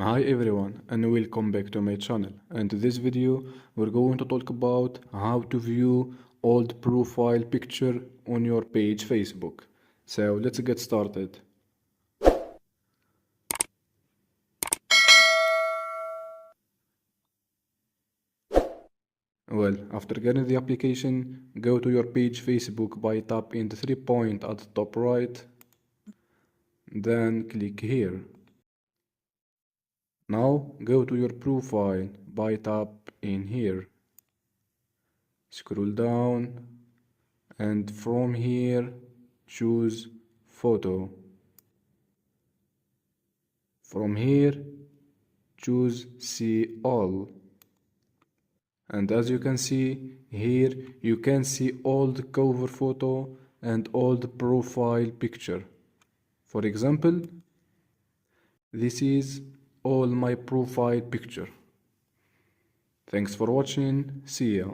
Hi everyone and welcome back to my channel, and in this video we're going to talk about how to view old profile picture on your page Facebook. So let's get started. Well, after getting the application, go to your page Facebook by tap in the 3 point at the top right, then click here. Now go to your profile by tap in here. Scroll down and from here choose photo. From here choose see all, and as you can see here you can see all the cover photo and all the profile picture. For example, this is all my profile picture. Thanks for watching. See ya.